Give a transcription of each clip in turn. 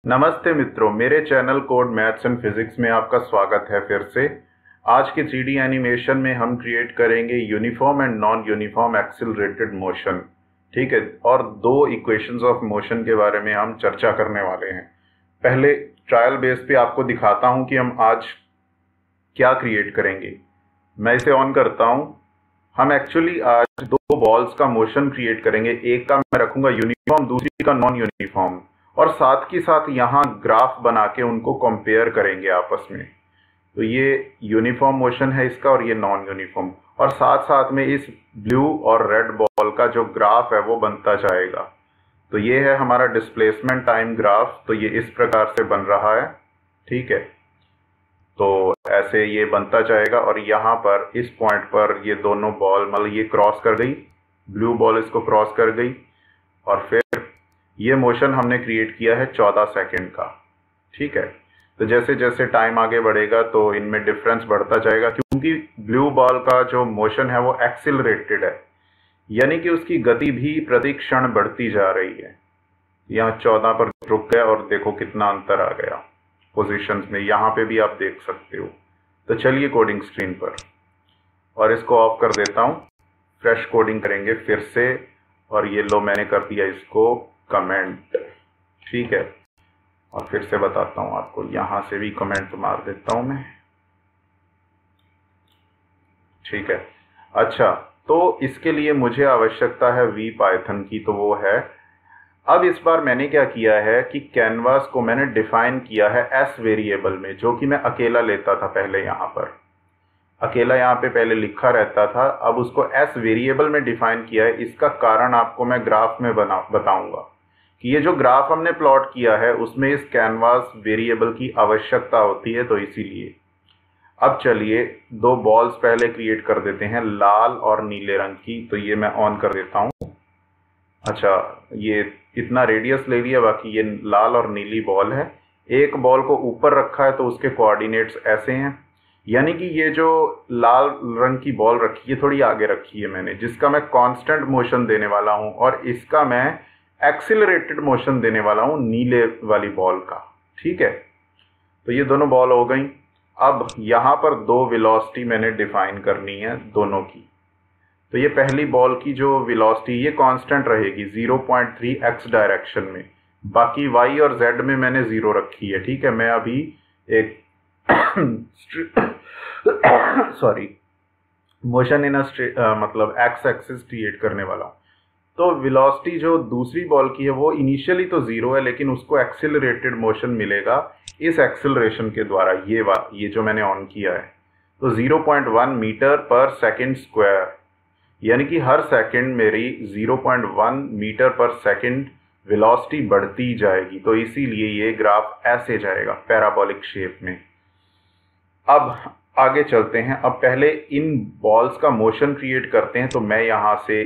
नमस्ते मित्रों, मेरे channel code maths and physics में आपका स्वागत है फिर से। आज के 3D एनिमेशन में हम क्रिएट करेंगे uniform and non uniform accelerated motion. ठीक है, और दो इक्वेशंस ऑफ मोशन के बारे में हम चर्चा करने वाले हैं। पहले ट्रायल बेस पे आपको दिखाता हूं कि हम आज क्या क्रिएट करेंगे। मैं इसे ऑन करता हूं। हम एक्चुअली आज दो बॉल्स का मोशन क्रिएट करेंगे। एक का मैं रखूंगा यूनिफॉर्म, दूसरी का नॉन यूनिफॉर्म, और साथ के साथ यहाँ ग्राफ बना के उनको कंपेयर करेंगे आपस में। तो ये यूनिफॉर्म मोशन है इसका और ये नॉन यूनिफॉर्म, और साथ साथ में इस ब्लू और रेड बॉल का जो ग्राफ है वो बनता जाएगा। तो ये है हमारा डिस्प्लेसमेंट टाइम ग्राफ। तो ये इस प्रकार से बन रहा है। ठीक है, तो ऐसे ये बनता जाएगा, और यहाँ पर इस पॉइंट पर ये दोनों बॉल मतलब ये क्रॉस कर गई, ब्लू बॉल इसको क्रॉस कर गई, और फिर ये मोशन हमने क्रिएट किया है 14 सेकंड का। ठीक है, तो जैसे जैसे टाइम आगे बढ़ेगा तो इनमें डिफरेंस बढ़ता जाएगा, क्योंकि ब्लू बॉल का जो मोशन है वो एक्सिलरेटेड है, यानी कि उसकी गति भी प्रति क्षण बढ़ती जा रही है। यहाँ 14 पर रुक गया और देखो कितना अंतर आ गया पोजीशंस में। यहाँ पे भी आप देख सकते हो। तो चलिए कोडिंग स्क्रीन पर, और इसको ऑफ कर देता हूँ। फ्रेश कोडिंग करेंगे फिर से, और ये लो मैंने कर दिया इसको कमेंट। ठीक है, और फिर से बताता हूं आपको, यहां से भी कमेंट मार देता हूं मैं। ठीक है, अच्छा, तो इसके लिए मुझे आवश्यकता है वी पाइथन की, तो वो है। अब इस बार मैंने क्या किया है कि कैनवास को मैंने डिफाइन किया है एस वेरिएबल में, जो कि मैं अकेला लेता था पहले। यहाँ पर अकेला यहाँ पे पहले लिखा रहता था, अब उसको एस वेरिएबल में डिफाइन किया है। इसका कारण आपको मैं ग्राफ में बताऊंगा कि ये जो ग्राफ हमने प्लॉट किया है उसमें इस कैनवास वेरिएबल की आवश्यकता होती है, तो इसीलिए। अब चलिए दो बॉल्स पहले क्रिएट कर देते हैं, लाल और नीले रंग की। तो ये मैं ऑन कर देता हूँ। अच्छा, ये इतना रेडियस ले लिया, बाकी ये लाल और नीली बॉल है। एक बॉल को ऊपर रखा है तो उसके कोऑर्डिनेट्स ऐसे हैं, यानी कि ये जो लाल रंग की बॉल रखी है थोड़ी आगे रखी है मैंने, जिसका मैं कांस्टेंट मोशन देने वाला हूं, और इसका मैं एक्सिलरेटेड मोशन देने वाला हूं नीले वाली बॉल का। ठीक है, तो ये दोनों बॉल हो गई। अब यहां पर दो वेलोसिटी मैंने डिफाइन करनी है दोनों की। तो ये पहली बॉल की जो वेलोसिटी ये कांस्टेंट रहेगी 0.3 एक्स डायरेक्शन में, बाकी वाई और जेड में मैंने 0 रखी है। ठीक है, मैं अभी एक सॉरी मोशन इन मतलब एक्स एक्सिस क्रिएट करने वाला हूं। तो वेलोसिटी जो दूसरी बॉल की है वो इनिशियली तो 0 है, लेकिन उसको एक्सिलरेटेड मोशन मिलेगा इस एक्सिलरेशन के द्वारा। ये जो मैंने ऑन किया है, तो 0.1 मीटर पर सेकंड स्क्वायर, यानी कि हर सेकंड मेरी 0.1 मीटर पर सेकंड वेलोसिटी बढ़ती जाएगी। तो इसीलिए ये ग्राफ ऐसे जाएगा पैराबोलिक शेप में। अब आगे चलते हैं। अब पहले इन बॉल्स का मोशन क्रिएट करते हैं। तो मैं यहां से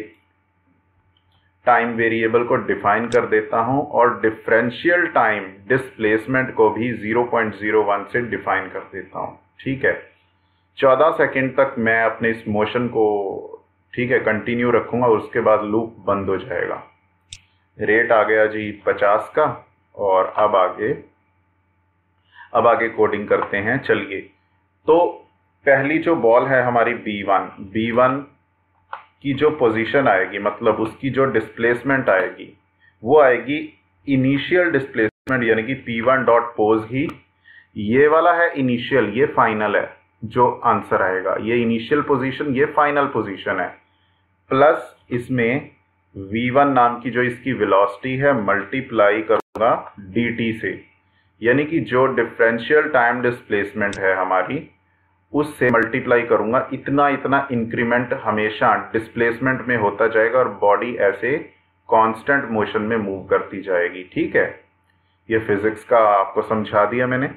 टाइम वेरिएबल को डिफाइन कर देता हूं, और डिफरेंशियल टाइम डिस्प्लेसमेंट को भी 0.01 से डिफाइन कर देता हूं। ठीक है, 14 सेकंड तक मैं अपने इस मोशन को, ठीक है, कंटिन्यू रखूंगा, उसके बाद लूप बंद हो जाएगा। रेट आ गया जी 50 का। और अब आगे कोडिंग करते हैं। चलिए, तो पहली जो बॉल है हमारी B1 की जो पोजीशन आएगी, मतलब उसकी जो डिस्प्लेसमेंट आएगी, वो आएगी इनिशियल डिस्प्लेसमेंट, यानी कि P1 डॉट पोज ही। ये वाला है इनिशियल, ये फाइनल है। जो आंसर आएगा ये इनिशियल पोजीशन, ये फाइनल पोजीशन है, प्लस इसमें V1 नाम की जो इसकी वेलोसिटी है मल्टीप्लाई करूंगा dt से, यानी कि जो डिफरेंशियल टाइम डिस्प्लेसमेंट है हमारी उससे मल्टीप्लाई करूंगा। इतना इतना इंक्रीमेंट हमेशा डिस्प्लेसमेंट में होता जाएगा, और बॉडी ऐसे कांस्टेंट मोशन में मूव करती जाएगी। ठीक है, ये फिजिक्स का आपको समझा दिया मैंने।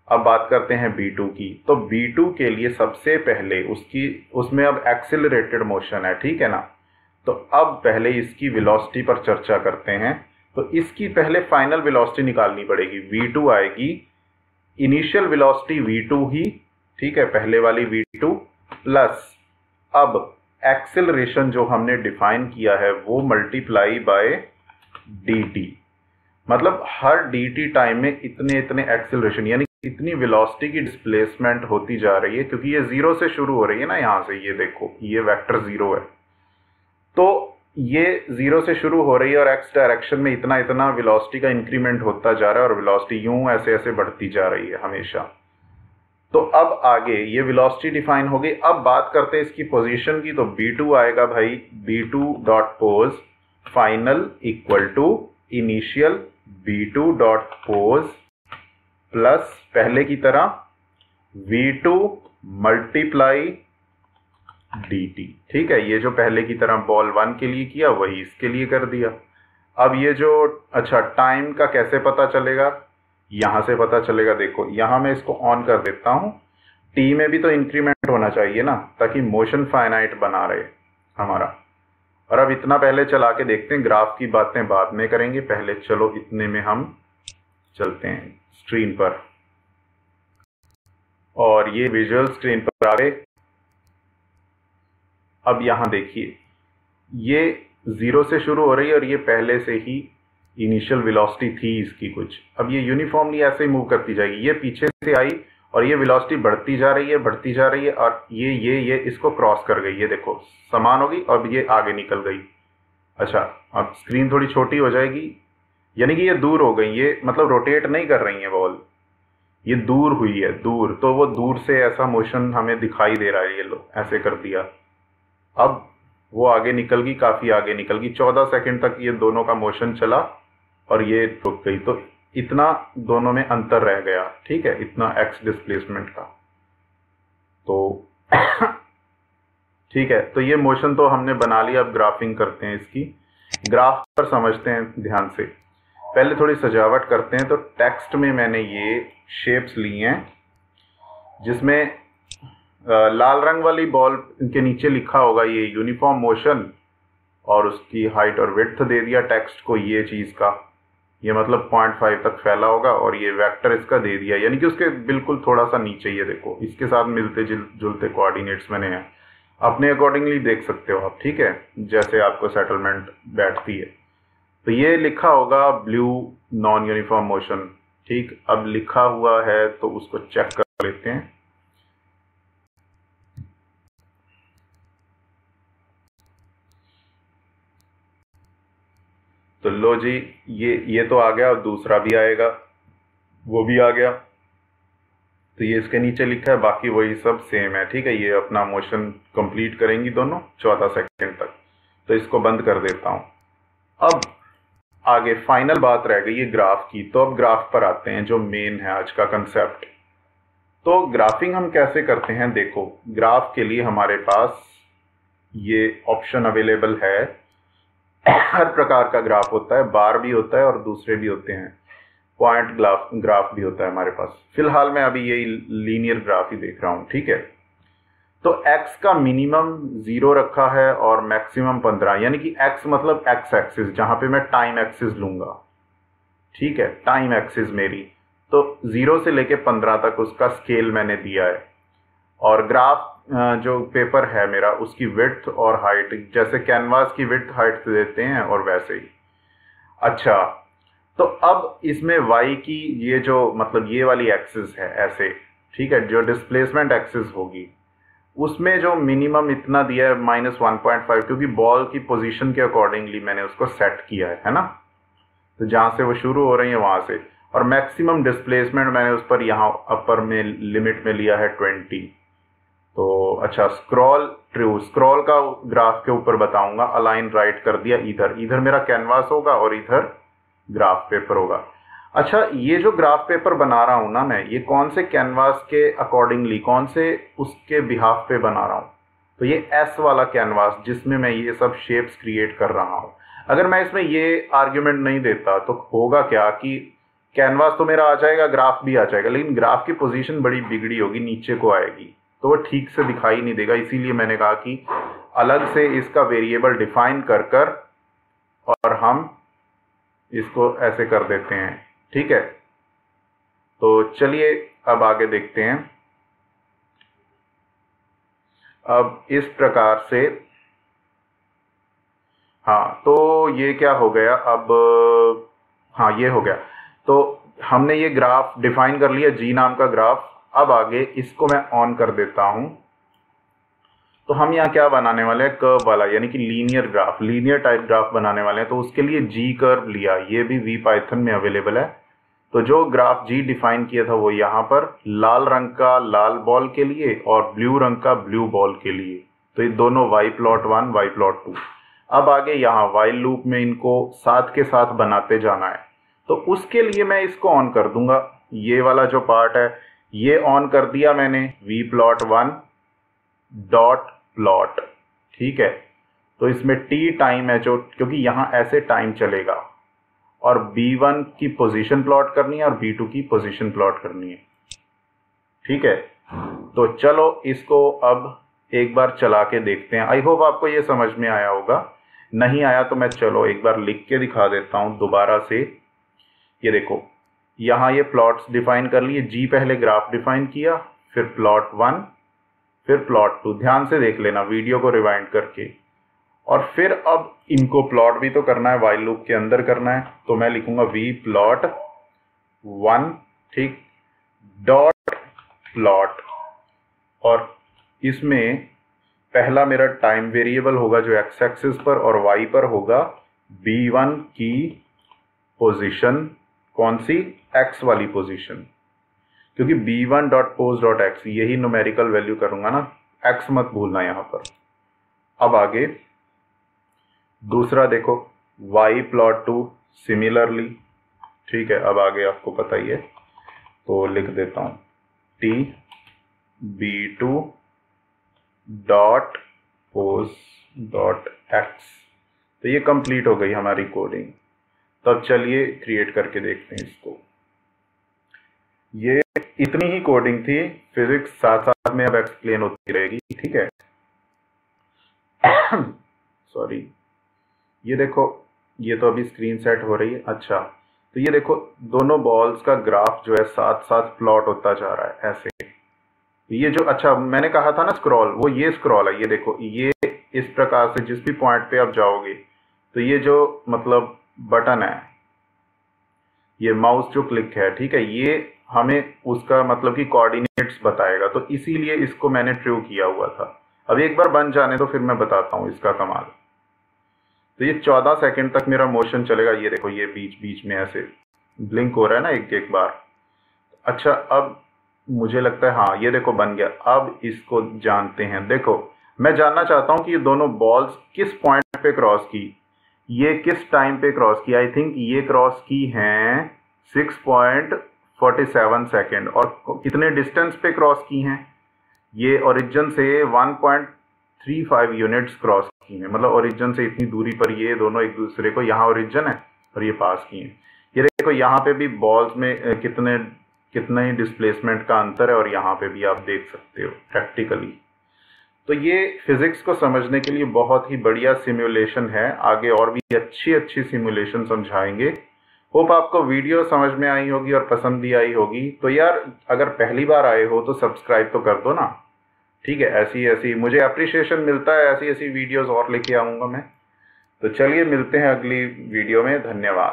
अब बात करते हैं B2 की। तो B2 के लिए सबसे पहले उसमें अब एक्सिलरेटेड मोशन है। ठीक है ना, तो अब पहले इसकी वेलोसिटी पर चर्चा करते हैं। तो इसकी पहले फाइनल वेलोसिटी निकालनी पड़ेगी। V2 आएगी, इनिशियल वेलोसिटी V2 ही, ठीक है, पहले वाली V2 प्लस अब एक्सेलरेशन जो हमने डिफाइन किया है वो मल्टीप्लाई बाय dt, मतलब हर dt टाइम में इतने इतने एक्सेलरेशन यानी इतनी वेलोसिटी की डिस्प्लेसमेंट होती जा रही है, क्योंकि ये जीरो से शुरू हो रही है ना, यहाँ से ये देखो ये वेक्टर जीरो है, तो ये जीरो से शुरू हो रही है और एक्स डायरेक्शन में इतना इतना वेलोसिटी का इंक्रीमेंट होता जा रहा है और वेलोसिटी यूं ऐसे ऐसे बढ़ती जा रही है हमेशा। तो अब आगे ये वेलोसिटी डिफाइन हो गई। अब बात करते हैं इसकी पोजीशन की, तो b2 आएगा भाई, b2 dot pos final equal to initial b2 dot pos plus पहले की तरह v2 मल्टीप्लाई dt। ठीक है, ये जो पहले की तरह बॉल 1 के लिए किया वही इसके लिए कर दिया। अब ये जो, अच्छा टाइम का कैसे पता चलेगा, यहां से पता चलेगा। देखो यहां मैं इसको ऑन कर देता हूं, टी में भी तो इंक्रीमेंट होना चाहिए ना, ताकि मोशन फाइनाइट बना रहे हमारा। और अब इतना पहले चला के देखते हैं, ग्राफ की बातें बाद में करेंगे, पहले चलो इतने में हम चलते हैं स्क्रीन पर। और ये विजुअल स्क्रीन पर आ गए। अब यहां देखिए ये जीरो से शुरू हो रही है और ये पहले से ही इनिशियल वेलोसिटी थी इसकी कुछ। अब ये यूनिफॉर्मली ऐसे ही मूव करती जाएगी, ये पीछे से आई और ये वेलोसिटी बढ़ती जा रही है बढ़ती जा रही है और ये इसको क्रॉस कर गई, ये देखो समान होगी, अब ये आगे निकल गई। अच्छा अब स्क्रीन थोड़ी छोटी हो जाएगी, यानी कि ये दूर हो गई, ये मतलब रोटेट नहीं कर रही है बॉल, ये दूर हुई है दूर, तो वो दूर से ऐसा मोशन हमें दिखाई दे रहा है, ये लो ऐसे कर दिया। अब वो आगे निकल गई, काफी आगे निकल गई, 14 सेकंड तक ये दोनों का मोशन चला और ये रुक गई, तो इतना दोनों में अंतर रह गया। ठीक है, इतना एक्स डिस्प्लेसमेंट का। तो ठीक है, तो ये मोशन तो हमने बना लिया। अब ग्राफिंग करते हैं इसकी, ग्राफ पर समझते हैं ध्यान से। पहले थोड़ी सजावट करते हैं। तो टेक्स्ट में मैंने ये शेप्स ली हैं, जिसमें लाल रंग वाली बॉल के नीचे लिखा होगा ये यूनिफॉर्म मोशन, और उसकी हाइट और विड्थ दे दिया टेक्स्ट को ये चीज का, ये मतलब 0.5 तक फैला होगा, और ये वेक्टर इसका दे दिया, यानी कि उसके बिल्कुल थोड़ा सा नीचे, ये देखो इसके साथ मिलते जुलते कोऑर्डिनेट्स मैंने हैं, अपने अकॉर्डिंगली देख सकते हो आप। ठीक है, जैसे आपको सेटलमेंट बैठती है। तो ये लिखा होगा ब्लू नॉन यूनिफॉर्म मोशन। ठीक, अब लिखा हुआ है तो उसको चेक कर लेते हैं। तो लो जी, ये तो आ गया, और दूसरा भी आएगा, वो भी आ गया। तो ये इसके नीचे लिखा है, बाकी वही सब सेम है। ठीक है, ये अपना मोशन कंप्लीट करेंगी दोनों 14 सेकंड तक। तो इसको बंद कर देता हूं। अब आगे फाइनल बात रह गई है ग्राफ की। तो अब ग्राफ पर आते हैं, जो मेन है आज का कंसेप्ट। तो ग्राफिंग हम कैसे करते हैं, देखो ग्राफ के लिए हमारे पास ये ऑप्शन अवेलेबल है। हर प्रकार का ग्राफ होता है, बार भी होता है और दूसरे भी होते हैं, पॉइंट ग्राफ भी होता है हमारे पास। फिलहाल मैं अभी यही लीनियर ग्राफ ही देख रहा हूं। ठीक है, तो x का मिनिमम 0 रखा है और मैक्सिमम 15, यानी कि x मतलब x एक्सिस, जहां पे मैं टाइम एक्सिस लूंगा। ठीक है, टाइम एक्सिस मेरी, तो 0 से लेके 15 तक उसका स्केल मैंने दिया है। और ग्राफ जो पेपर है मेरा, उसकी विड्थ और हाइट, जैसे कैनवास की विड्थ हाइट देते हैं और वैसे ही। अच्छा, तो अब इसमें y की ये जो मतलब ये वाली एक्सिस है ऐसे, ठीक है, जो डिस्प्लेसमेंट एक्सिस होगी, उसमें जो मिनिमम इतना दिया है -1.5, क्योंकि बॉल की पोजीशन के अकॉर्डिंगली मैंने उसको सेट किया है ना। तो जहां से वो शुरू हो रही है वहां से, और मैक्सिमम डिस्प्लेसमेंट मैंने उस पर यहाँ अपर में लिमिट में लिया है 20। तो अच्छा, स्क्रॉल का ग्राफ के ऊपर बताऊंगा, अलाइन राइट कर दिया, इधर मेरा कैनवास होगा और इधर ग्राफ पेपर होगा। अच्छा, ये जो ग्राफ पेपर बना रहा हूं ना मैं, ये कौन से कैनवास के अकॉर्डिंगली, कौन से उसके बिहाफ पे बना रहा हूं, तो ये एस वाला कैनवास जिसमें मैं ये सब शेप्स क्रिएट कर रहा हूं। अगर मैं इसमें ये आर्ग्यूमेंट नहीं देता तो होगा क्या कि कैनवास तो मेरा आ जाएगा, ग्राफ भी आ जाएगा, लेकिन ग्राफ की पोजीशन बड़ी बिगड़ी होगी, नीचे को आएगी, तो वो ठीक से दिखाई नहीं देगा। इसीलिए मैंने कहा कि अलग से इसका वेरिएबल डिफाइन कर कर और हम इसको ऐसे कर देते हैं। ठीक है, तो चलिए अब आगे देखते हैं। अब इस प्रकार से, हाँ, तो ये क्या हो गया अब, हाँ ये हो गया। तो हमने ये ग्राफ डिफाइन कर लिया, जी नाम का ग्राफ। अब आगे इसको मैं ऑन कर देता हूं। तो हम यहाँ क्या बनाने वाले हैं, कर्व वाला, यानी कि linear graph, linear type graph बनाने वाले हैं। तो उसके लिए जी कर्व लिया, ये भी वी पाइथन में अवेलेबल है। तो जो ग्राफ जी डिफाइन किया था वो यहाँ पर लाल रंग का लाल बॉल के लिए और ब्लू रंग का ब्लू बॉल के लिए। तो ये दोनों वाई प्लॉट 1 वाई प्लॉट 2। अब आगे यहाँ वाइल लूप में इनको साथ के साथ बनाते जाना है। तो उसके लिए मैं इसको ऑन कर दूंगा, ये वाला जो पार्ट है ये ऑन कर दिया मैंने, वी प्लॉट 1 डॉट प्लॉट। ठीक है, तो इसमें टी टाइम है जो, क्योंकि यहाँ ऐसे टाइम चलेगा, और B1 की पोजीशन प्लॉट करनी है और B2 की पोजीशन प्लॉट करनी है। ठीक है, तो चलो इसको अब एक बार चला के देखते हैं। आई होप आपको ये समझ में आया होगा, नहीं आया तो मैं चलो एक बार लिख के दिखा देता हूं दोबारा से। ये देखो यहाँ ये प्लॉट्स डिफाइन कर लिए, जी पहले ग्राफ डिफाइन किया, फिर प्लॉट 1, फिर प्लॉट 2। ध्यान से देख लेना वीडियो को रिवाइंड करके। और फिर अब इनको प्लॉट भी तो करना है, वाइल लूप के अंदर करना है। तो मैं लिखूंगा वी प्लॉट 1, ठीक, डॉट प्लॉट। और इसमें पहला मेरा टाइम वेरिएबल होगा जो एक्स एक्सिस पर, और वाई पर होगा B1 की पोजीशन। कौन सी, एक्स वाली पोजीशन, क्योंकि B1.pose.x यही न्यूमेरिकल वैल्यू करूंगा ना, एक्स मत भूलना यहां पर। अब आगे दूसरा देखो y प्लॉट 2 सिमिलरली। ठीक है, अब आगे आपको पता ही है, तो लिख देता हूं t B2 dot pose dot x. तो ये कंप्लीट हो गई हमारी कोडिंग। तब चलिए क्रिएट करके देखते हैं इसको। ये इतनी ही कोडिंग थी, फिजिक्स साथ साथ में अब एक्सप्लेन होती रहेगी। ठीक है सॉरी, ये देखो ये तो अभी स्क्रीन सेट हो रही है। अच्छा, तो ये देखो दोनों बॉल्स का ग्राफ जो है साथ साथ प्लॉट होता जा रहा है ऐसे। ये जो, अच्छा मैंने कहा था ना स्क्रॉल, वो ये स्क्रॉल है। ये देखो ये इस प्रकार से जिस भी पॉइंट पे आप जाओगे तो ये जो मतलब बटन है, ये माउस जो क्लिक है, ठीक है, ये हमें उसका मतलब कि कोऑर्डिनेट्स बताएगा। तो इसीलिए इसको मैंने ट्रू किया हुआ था। अब एक बार बन जाने तो फिर मैं बताता हूँ इसका कमाल। तो ये 14 सेकंड तक मेरा मोशन चलेगा। ये देखो ये बीच बीच में ऐसे ब्लिंक हो रहा है ना एक एक बार। अच्छा, अब मुझे लगता है हाँ ये देखो बन गया। अब इसको जानते हैं। देखो मैं जानना चाहता हूँ कि ये दोनों बॉल्स किस पॉइंट पे क्रॉस की, ये किस टाइम पे क्रॉस की। आई थिंक ये क्रॉस की हैं 6.47 सेकेंड। और कितने डिस्टेंस पे क्रॉस की हैं, ये ओरिजिन से 1.35 यूनिट्स क्रॉस की हैं। मतलब ओरिजिन से इतनी दूरी पर ये दोनों एक दूसरे को, यहाँ ओरिजिन है और ये पास की हैं। ये देखो यहाँ पे भी बॉल्स में कितना ही डिस्प्लेसमेंट का अंतर है, और यहाँ पे भी आप देख सकते हो प्रैक्टिकली। तो ये फिजिक्स को समझने के लिए बहुत ही बढ़िया सिमुलेशन है। आगे और भी अच्छी अच्छी सिमुलेशन समझाएंगे। होप आपको वीडियो समझ में आई होगी और पसंद भी आई होगी। तो यार अगर पहली बार आए हो तो सब्सक्राइब तो कर दो ना। ठीक है, ऐसी ऐसी मुझे अप्रिशिएशन मिलता है, ऐसी ऐसी वीडियोस और लेके आऊँगा मैं। तो चलिए मिलते हैं अगली वीडियो में। धन्यवाद।